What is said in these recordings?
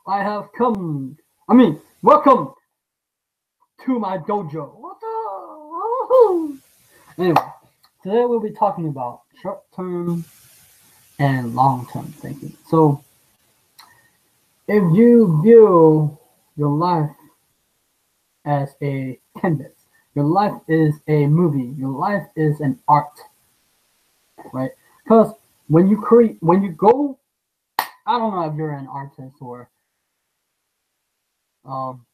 I have come. I mean, welcome to my dojo. What the? Anyway, today we'll be talking about short-term and long-term thinking. So, if you view your life as a canvas, your life is a movie, your life is an art, right? Because when you go, I don't know if you're an artist or um,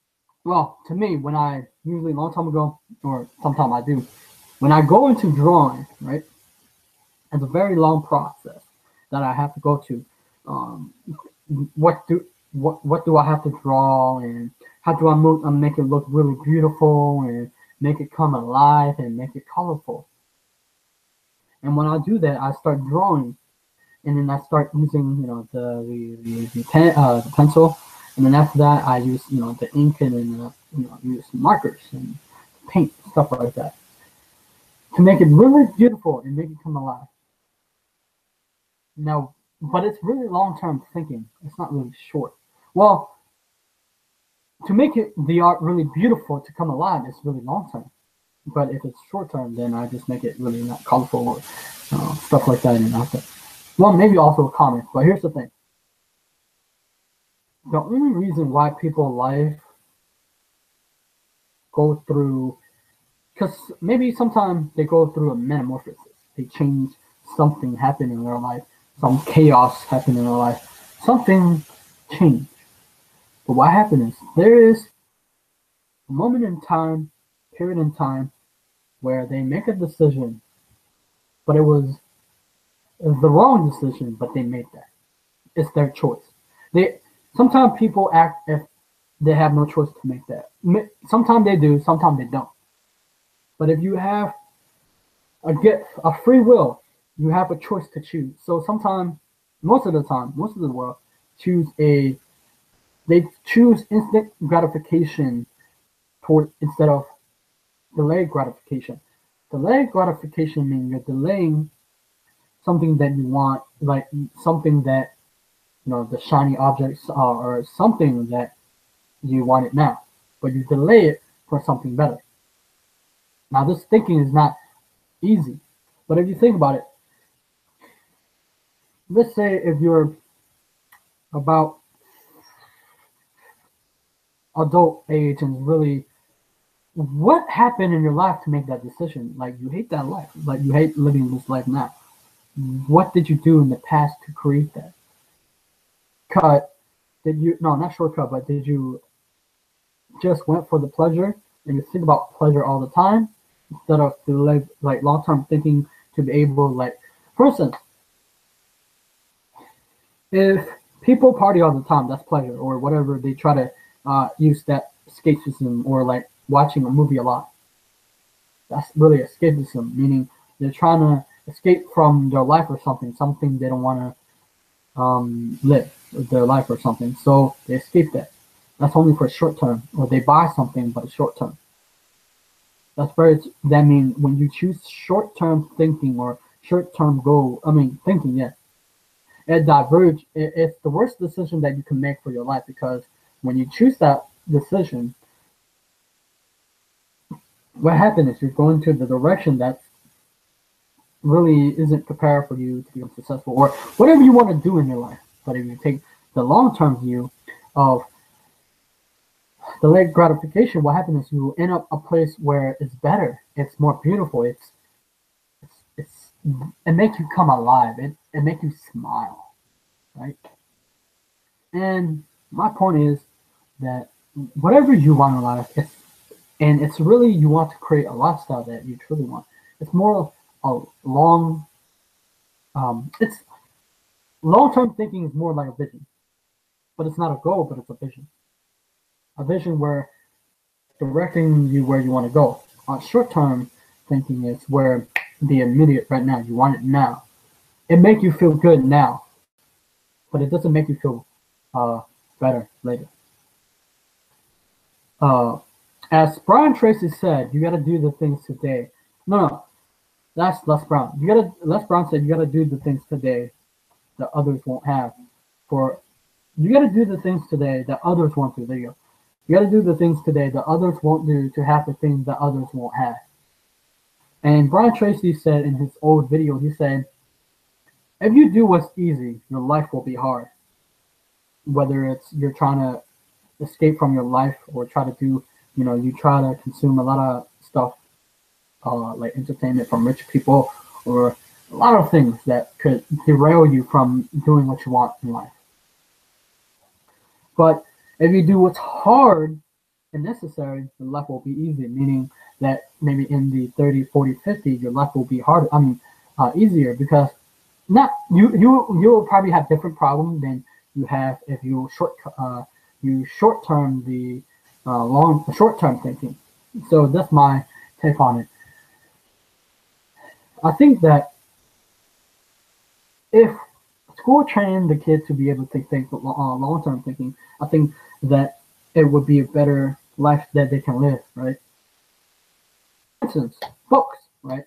well, to me, when I usually a long time ago, or sometime I do, when I go into drawing, right, it's a very long process that I have to go to. Um, what do I have to draw, and how do make it look really beautiful, and make it come alive, and make it colorful. And when I do that, I start drawing, and then I start using the pencil, and then after that I use the ink and then use markers and paint stuff like that to make it really beautiful and make it come alive. Now, but it's really long term thinking. It's not really short. Well, to make the art really beautiful to come alive, it's really long term. But if it's short term, then I just make it really not colorful or stuff like that. And after, well, maybe also comics. But here's the thing: the only reason why people life go through, because maybe sometimes they go through a metamorphosis. They change, something happened in their life, some chaos happened in their life, something changed. But what happened is there is a moment in time, period in time, where they make a decision, but it was the wrong decision, but they made that. It's their choice. They sometimes people act if they have no choice to make that. Sometimes they do, sometimes they don't. But if you have a free will, you have a choice to choose. So sometimes, most of the time, most of the world they choose instant gratification instead of delayed gratification. Delayed gratification means you're delaying something that you want, like something that the shiny objects are, or something that you want it now, but you delay it for something better. Now, this thinking is not easy, but if you think about it, let's say if you're about adult age and really, what happened in your life to make that decision? Like, you hate that life, like you hate living this life now. What did you do in the past to create that? Cut? Did you no, not shortcut, but did you just went for the pleasure and you think about pleasure all the time instead of to live like long term thinking to be able, like, for instance, if people party all the time, that's pleasure or whatever. They try to use that escapism, or like watching a movie a lot. That's really escapism, meaning they're trying to escape from their life or something they don't want to live their life or something. So they escape that. That's only for short term, or they buy something but short term. That means when you choose short term thinking or short term goal, I mean thinking, yeah, it's the worst decision that you can make for your life, because when you choose that decision, what happens is you're going to the direction that really isn't prepared for you to become successful or whatever you want to do in your life. But if you take the long term view of delayed gratification, what happens is you end up a place where it's better, it's more beautiful, it's it makes you come alive, it makes you smile, right? And my point is that whatever you want in life, it's really, you want to create a lifestyle that you truly want. It's more a long, it's long term thinking is more like a vision, but it's not a goal, but it's a vision. A vision where directing you where you want to go. Short term thinking is where the immediate right now, you want it now. It makes you feel good now, but it doesn't make you feel better later. Uh, as Brian Tracy said, you got to do the things today. No, that's Les Brown. Les Brown said you got to do the things today that others won't have for You got to do the things today that others won't do. There you go. You got to do the things today that others won't do to have the things that others won't have. And Brian Tracy said in his old video, he said, if you do what's easy, your life will be hard. Whether it's you're trying to escape from your life or try to do, you try to consume a lot of stuff like entertainment from rich people or a lot of things that could derail you from doing what you want in life. But if you do what's hard and necessary, your life will be easy, meaning that maybe in the 30, 40, 50, your life will be harder, easier because not you'll probably have different problems than you have if you short term the short term thinking. So that's my take on it. I think that if school trained the kids to be able to think long term thinking, I think that it would be a better life that they can live, right? For instance, books, right?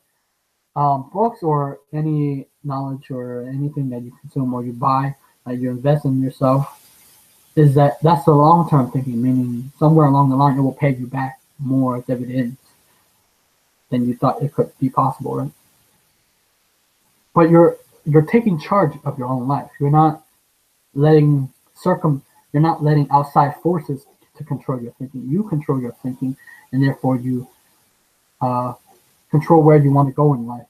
Books or any knowledge or anything that you consume or you buy, that you invest in yourself, that's the long term thinking, meaning somewhere along the line it will pay you back more dividends than you thought it could be possible, right? But you're taking charge of your own life. Letting you're not letting outside forces to control your thinking. You control your thinking, and therefore you uh, control where you want to go in life.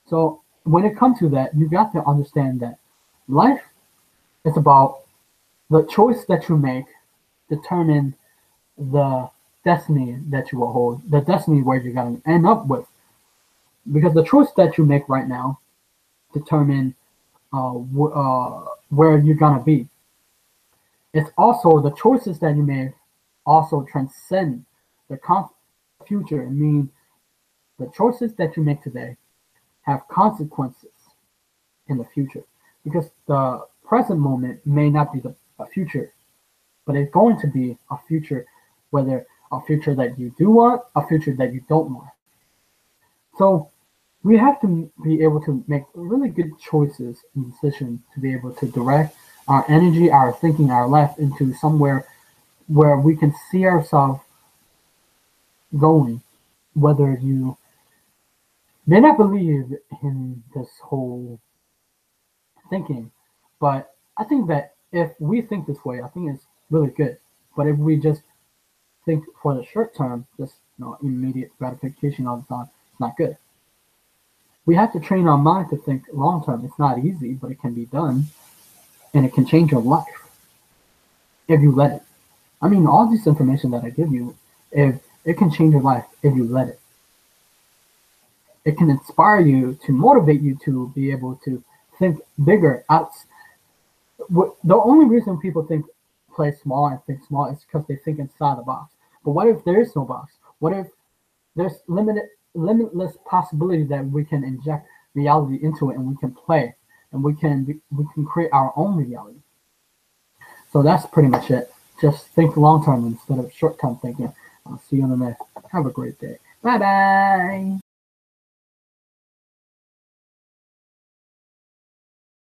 So when it comes to that, you got to understand that life is about the choice that you make determine the destiny that you will hold, the destiny where you're going to end up with. Because the choice that you make right now determine where you're going to be. It's also the choices that you make also transcend the future. I mean, the choices that you make today have consequences in the future because the present moment may not be a future, but it's going to be a future, whether a future that you do want, a future that you don't want. So we have to be able to make really good choices and decisions to be able to direct our energy, our thinking, our life into somewhere where we can see ourselves going. Whether you may not believe in this whole thinking, but I think that if we think this way, I think it's really good. But if we just think for the short term, just immediate gratification all the time, it's not good. We have to train our mind to think long term. It's not easy, but it can be done, and it can change your life if you let it. I mean, all this information that I give you, if it can change your life if you let it. It can inspire you to motivate you to be able to think bigger. The only reason people play small and think small is because they think inside the box. But what if there is no box? What if there's limitless possibility that we can inject reality into it and we can play and we can create our own reality. So that's pretty much it. Just think long term instead of short term thinking. I'll see you on the next. Have a great day. Bye bye.